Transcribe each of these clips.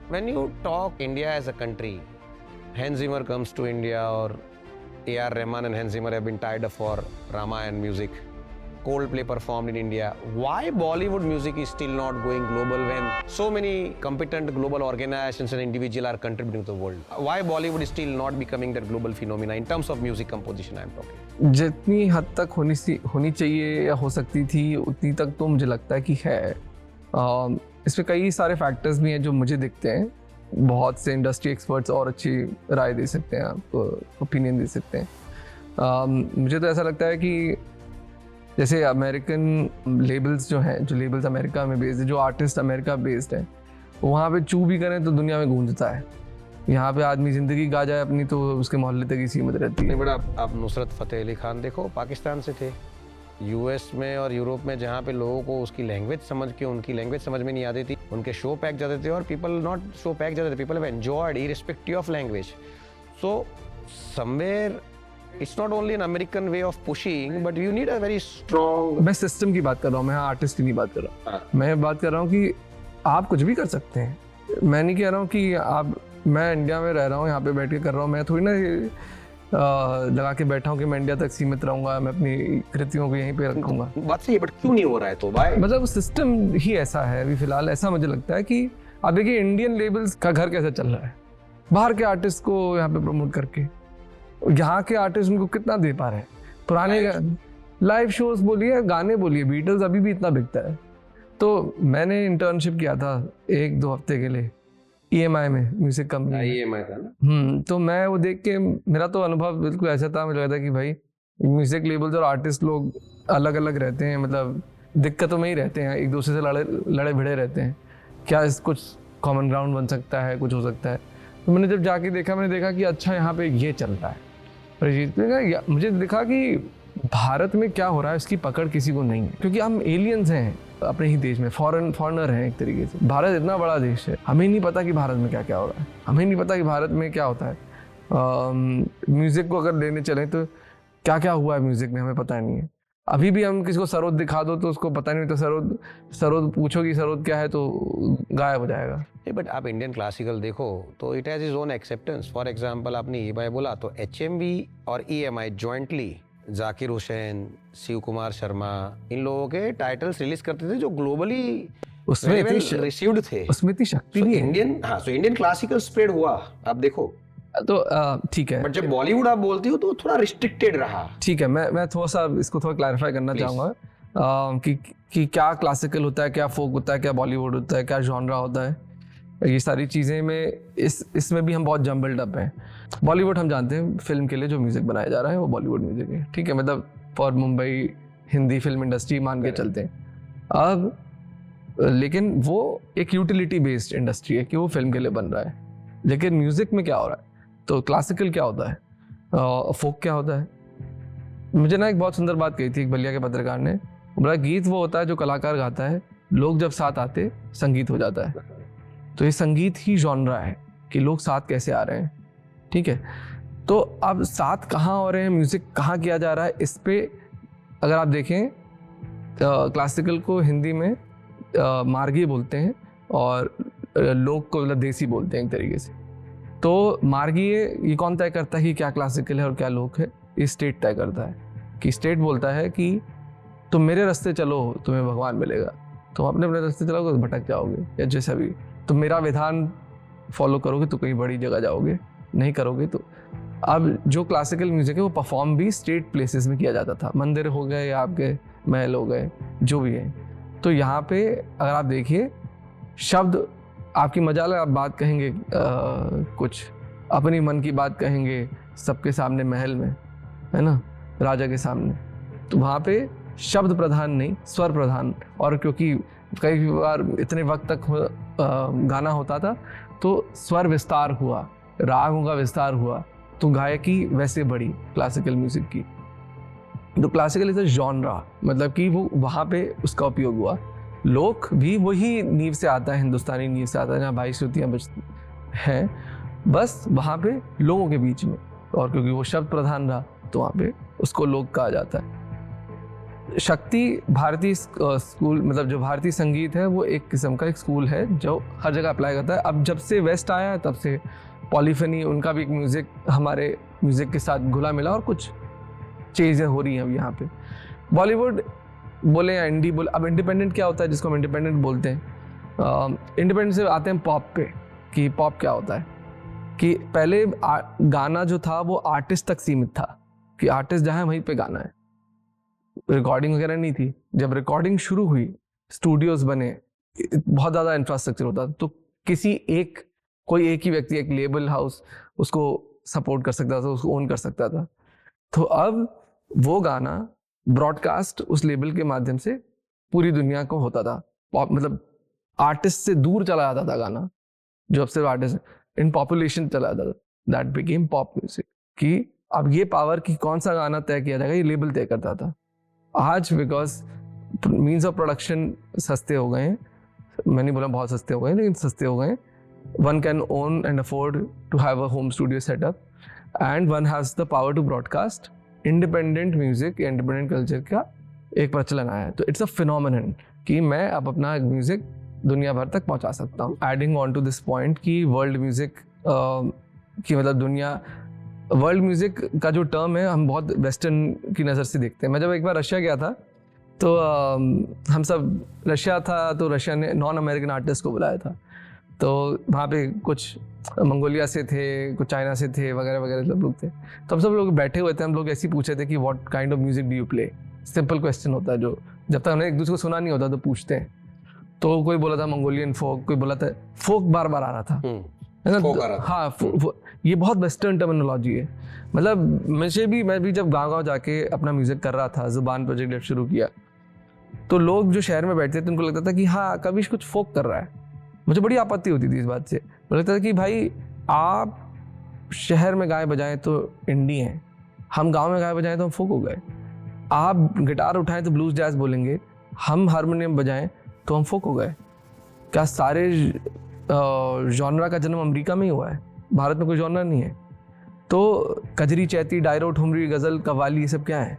When you talk India as a country, Hans Zimmer comes to India, or A.R. Rahman and Hans Zimmer have been tied up for Ramayana music. Coldplay performed in India. Why Bollywood music is still not going global when so many competent global organizations and individuals are contributing to the world? Why Bollywood is still not becoming that global phenomena in terms of music composition I am talking? जितनी हद तक होनी चाहिए या हो सकती थी उतनी तक तो मुझे लगता है कि है। इसमें कई सारे फैक्टर्स भी हैं जो मुझे दिखते हैं। बहुत से इंडस्ट्री एक्सपर्ट्स और अच्छी राय दे सकते हैं, आपको ओपिनियन दे सकते हैं। मुझे तो ऐसा लगता है कि जैसे अमेरिकन लेबल्स जो हैं, जो लेबल्स अमेरिका में बेस्ड है, जो आर्टिस्ट अमेरिका बेस्ड है, वहाँ पे चू भी करें तो दुनिया में गूंजता है। यहाँ पे आदमी ज़िंदगी गा जाए अपनी तो उसके मोहल्ले तक ही सीमित रहती है। नहीं बड़ा, आप नुसरत फ़तेह अली खान देखो, पाकिस्तान से थे। यूएस में और यूरोप में जहाँ पे लोगों को उसकी लैंग्वेज समझ के उनकी लैंग्वेज समझ में नहीं आती थी, उनके शो पैक जाते थे, और पीपल नॉट शो पैक जाते थे, people have enjoyed irrespective of language. So somewhere it's not only an American way of pushing, but you need a very strong. मैं सिस्टम की बात कर रहा हूँ, मैं आर्टिस्ट की नहीं बात कर रहा हूँ। मैं बात कर रहा हूँ कि आप कुछ भी कर सकते हैं। मैं नहीं कह रहा हूँ कि आप, मैं इंडिया में रह रहा हूँ, यहाँ पे बैठ के कर रहा हूँ, मैं थोड़ी ना लगा के बैठा हूँ कि मैं इंडिया तक सीमित रहूँगा, मैं अपनी कृतियों को यहीं पे रखूँगा। बात सही है, बट क्यों नहीं हो रहा है तो भाई? मतलब सिस्टम ही ऐसा है अभी फिलहाल। ऐसा मुझे लगता है कि आप देखिए इंडियन लेबल्स का घर कैसा चल रहा है, बाहर के आर्टिस्ट को यहाँ पे प्रमोट करके, यहाँ के आर्टिस्ट उनको कितना दे पा रहे हैं। पुराने लाइव शोज बोलिए, गाने बोलिए, बीटल्स अभी भी इतना बिकता है। तो मैंने इंटर्नशिप किया था 1-2 हफ्ते के लिए EMI में, म्यूजिक कंपनी। EMI था ना? तो मैं वो देख के मेरा तो अनुभव बिल्कुल ऐसा था, मुझे लगा था कि भाई म्यूजिक लेबल्स और आर्टिस्ट लोग अलग अलग रहते हैं, मतलब दिक्कतों में ही रहते हैं, एक दूसरे से लड़े भिड़े रहते हैं। क्या इस कुछ कॉमन ग्राउंड बन सकता है, कुछ हो सकता है। तो मैंने जब जाके देखा, मैंने देखा कि अच्छा यहाँ पे ये चल रहा है। और मुझे दिखा कि भारत में क्या हो रहा है इसकी पकड़ किसी को नहीं है, क्योंकि हम एलियंस हैं अपने ही देश में, फॉरेनर हैं एक तरीके से। भारत इतना बड़ा देश है, हमें नहीं पता कि भारत में क्या क्या हो रहा है, हमें नहीं पता कि भारत में क्या होता है। म्यूज़िक को अगर लेने चलें तो क्या क्या हुआ है म्यूज़िक में, हमें पता नहीं है। अभी भी हम किसी को सरोद दिखा दो तो उसको पता नहीं, तो सरोद पूछो कि सरोद क्या है तो गायब हो जाएगा। बट आप इंडियन क्लासिकल देखो तो it has is own acceptance. For example आपने EMI बोला, तो HMV और EMI जॉइंटली जाकिर हुसैन, शिव कुमार शर्मा, इन लोगों के टाइटल्स रिलीज करते थे जो ग्लोबली उसमें रिसीव्ड थे। उसमें इतनी शक्ति भी है। इंडियन क्लासिकल स्प्रेड हुआ, आप देखो। तो ठीक है, बट जब बॉलीवुड आप बोलती हो तो थोड़ा रिस्ट्रिक्टेड रहा। ठीक है, मैं थोड़ा सा इसको थोड़ा क्लैरिफाई करना चाहूँगा कि क्या क्लासिकल होता है, क्या फोक होता है, क्या बॉलीवुड होता है, क्या जॉनरा होता है। ये सारी चीज़ें में इसमें भी हम बहुत जम्बल्ड अप हैं। बॉलीवुड हम जानते हैं, फिल्म के लिए जो म्यूज़िक बनाया जा रहा है वो बॉलीवुड म्यूज़िक है, ठीक है, मतलब for Mumbai Hindi film industry मान के चलते हैं। अब लेकिन वो एक यूटिलिटी बेस्ड इंडस्ट्री है कि वो फिल्म के लिए बन रहा है। लेकिन म्यूज़िक में क्या हो रहा है, तो क्लासिकल क्या होता है, फोक क्या होता है। मुझे ना एक बहुत सुंदर बात कही थी एक बलिया के पत्रकार ने, बोला गीत वो होता है जो कलाकार गाता है, लोग जब साथ आते संगीत हो जाता है। तो ये संगीत ही जॉनरा है कि लोग साथ कैसे आ रहे हैं, ठीक है। तो अब साथ कहाँ हो रहे हैं, म्यूज़िक कहाँ किया जा रहा है, इस पे अगर आप देखें क्लासिकल को हिंदी में मार्गी बोलते हैं और लोग को मतलब देसी बोलते हैं एक तरीके से। तो मार्गी ये कौन तय करता है कि क्या क्लासिकल है और क्या लोक है, ये स्टेट तय करता है। कि स्टेट बोलता है कि तुम मेरे रास्ते चलो तुम्हें भगवान मिलेगा, तुम अपने अपने रास्ते चलोगे तो भटक जाओगे, या जैसा भी तुम मेरा विधान फॉलो करोगे तो कहीं बड़ी जगह जाओगे, नहीं करोगे तो। अब जो क्लासिकल म्यूजिक है वो परफॉर्म भी स्टेट प्लेसेस में किया जाता था, मंदिर हो गए या आपके महल हो गए, जो भी है। तो यहाँ पे अगर आप देखिए शब्द आपकी मजाल है, आप बात कहेंगे कुछ अपनी मन की बात कहेंगे सबके सामने महल में, है ना, राजा के सामने, तो वहाँ पे शब्द प्रधान नहीं स्वर प्रधान। और क्योंकि कई बार इतने वक्त तक गाना होता था तो स्वर विस्तार हुआ, रागों का विस्तार हुआ, तो गायकी वैसे बढ़ी क्लासिकल म्यूजिक की। तो क्लासिकल इज अ जॉनरा, मतलब कि वो वहाँ पे उसका उपयोग हुआ। लोक भी वही नींव से आता है, हिंदुस्तानी नींव से आता है, जहाँ 22 श्रुतियाँ हैं, बस वहाँ पे लोगों के बीच में, और क्योंकि वो शब्द प्रधान रहा तो वहाँ पे उसको लोक कहा जाता है। शक्ति भारतीय स्कूल, मतलब जो भारतीय संगीत है वो एक किस्म का एक स्कूल है जो हर जगह अप्लाई करता है। अब जब से वेस्ट आया है तब से पॉलीफनी, उनका भी एक म्यूज़िक हमारे म्यूज़िक के साथ घुला मिला और कुछ चीज़ें हो रही हैं अब यहाँ पे। बॉलीवुड बोले या इंडी बोले, अब इंडिपेंडेंट क्या होता है जिसको हम इंडिपेंडेंट बोलते हैं, इंडिपेंडेंट से आते हैं पॉप पे कि पॉप क्या होता है। कि पहले गाना जो था वो आर्टिस्ट तक सीमित था कि आर्टिस्ट जहाँ है वहीं पे गाना है, रिकॉर्डिंग वगैरह नहीं थी। जब रिकॉर्डिंग शुरू हुई, स्टूडियोज बने, बहुत ज़्यादा इंफ्रास्ट्रक्चर होता था, तो कोई एक ही व्यक्ति, एक लेबल हाउस उसको सपोर्ट कर सकता था, उसको ओन कर सकता था। तो अब वो गाना ब्रॉडकास्ट उस लेबल के माध्यम से पूरी दुनिया को होता था। पॉप मतलब आर्टिस्ट से दूर चला जाता था गाना, जो अब सिर्फ आर्टिस्ट इन पॉपुलेशन चला जाता था। That became pop music. कि अब ये पावर कि कौन सा गाना तय किया जाएगा ये लेबल तय करता था। आज बिकॉज मीन्स ऑफ प्रोडक्शन सस्ते हो गए हैं, मैंने बोला बहुत सस्ते हो गए लेकिन सस्ते हो गए, one can own and afford to have a home studio setup and one has the power to broadcast independent music, independent culture का एक प्रचलन आया है। तो इट्स अ फिनोमिनन कि मैं अब अपना म्यूजिक दुनिया भर तक पहुंचा सकता हूँ। Adding on to this point कि वर्ल्ड म्यूजिक की मतलब वर्ल्ड म्यूजिक का जो टर्म है हम बहुत वेस्टर्न की नज़र से देखते हैं। मैं जब एक बार रशिया गया था तो हम सब रशिया था, तो रशिया ने नॉन अमेरिकन आर्टिस्ट को बुलाया था। तो वहाँ पे कुछ मंगोलिया से थे, कुछ चाइना से थे, वगैरह वगैरह सब लोग थे। तो हम सब लोग बैठे हुए थे, हम लोग ऐसे ही पूछे थे कि what kind of music do you play. Simple question होता है जो जब तक हमने एक दूसरे को सुना नहीं होता तो पूछते हैं। तो कोई बोला था मंगोलियन फोक, कोई बोला था फोक, बार बार आ रहा था, है ना। हाँ, ये बहुत वेस्टर्न टर्मिनोलॉजी है। मतलब मैं भी जब गाँव जाके अपना म्यूजिक कर रहा था, जुबान प्रोजेक्ट जब शुरू किया, तो लोग जो शहर में बैठते थे उनको लगता था कि हाँ कविश कुछ फोक कर रहा है। मुझे बड़ी आपत्ति होती थी इस बात से। मुझे लगता था कि भाई आप शहर में गाए बजाएं तो इंडी हैं, हम गांव में गाए बजाएं तो हम फोक हो गए। आप गिटार उठाएं तो ब्लूज जैज बोलेंगे, हम हारमोनियम बजाएं तो हम फोक हो गए। क्या सारे जॉनरा का जन्म अमेरिका में ही हुआ है? भारत में कोई जॉनरा नहीं है। तो कजरी, चैती, डायरो, ठुमरी, गज़ल, कव्वाली, ये सब क्या है?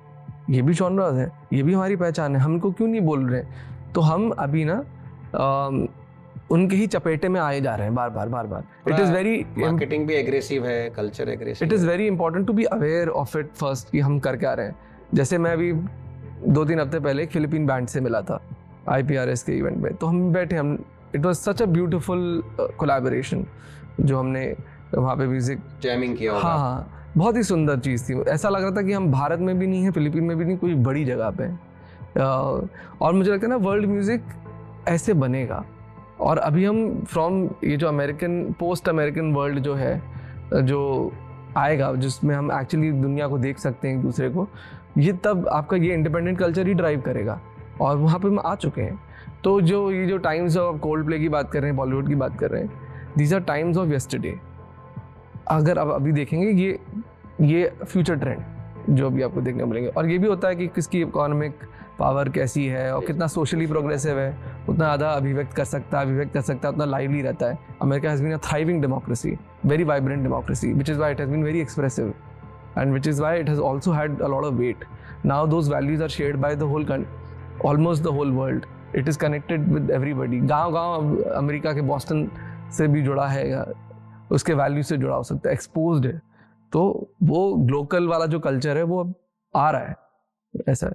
ये भी जॉनरास हैं, ये भी हमारी पहचान है। हमको क्यों नहीं बोल रहे? तो हम अभी ना उनके ही चपेटे में आए जा रहे हैं बार बार। इट इज़ वेरी, मार्केटिंग भी एग्रेसिव है, culture aggressive. It is very important to be aware of it first कि हम कर क्या रहे हैं। जैसे मैं अभी 2-3 हफ्ते पहले एक फिलिपीन बैंड से मिला था IPRS के इवेंट में। तो हम बैठे, it was such a beautiful collaboration जो हमने वहाँ पे म्यूजिक जैमिंग किया होगा। हाँ, बहुत ही सुंदर चीज़ थी। ऐसा लग रहा था कि हम भारत में भी नहीं है, फिलीपीन में भी नहीं, कोई बड़ी जगह पे। और मुझे लगता है ना वर्ल्ड म्यूज़िक ऐसे बनेगा। और अभी हम ये जो पोस्ट अमेरिकन वर्ल्ड जो है, जो आएगा, जिसमें हम एक्चुअली दुनिया को देख सकते हैं एक दूसरे को, ये तब आपका ये इंडिपेंडेंट कल्चर ही ड्राइव करेगा। और वहाँ पे हम आ चुके हैं। तो ये जो टाइम्स ऑफ कोल्ड प्ले की बात कर रहे हैं, बॉलीवुड की बात कर रहे हैं, these are times of yesterday. अगर आप अभी देखेंगे ये फ्यूचर ट्रेंड जो भी आपको देखने को मिलेंगे। और ये भी होता है कि किसकी इकोनॉमिक पावर कैसी है और कितना सोशली प्रोग्रेसिव है, उतना ज़्यादा अभिव्यक्त कर सकता है, उतना लाइवली रहता है। America has been a thriving democracy, very vibrant democracy, which is why it has been very expressive and which is why it has also had a lot of weight. Now those values are shared by the almost the whole world. It is connected with everybody. गाँव America के Boston से भी जुड़ा है, उसके value से जुड़ा हो सकता है, एक्सपोज्ड है। तो वो ग्लोकल वाला जो कल्चर है वो अब आ रहा है, ऐसा है।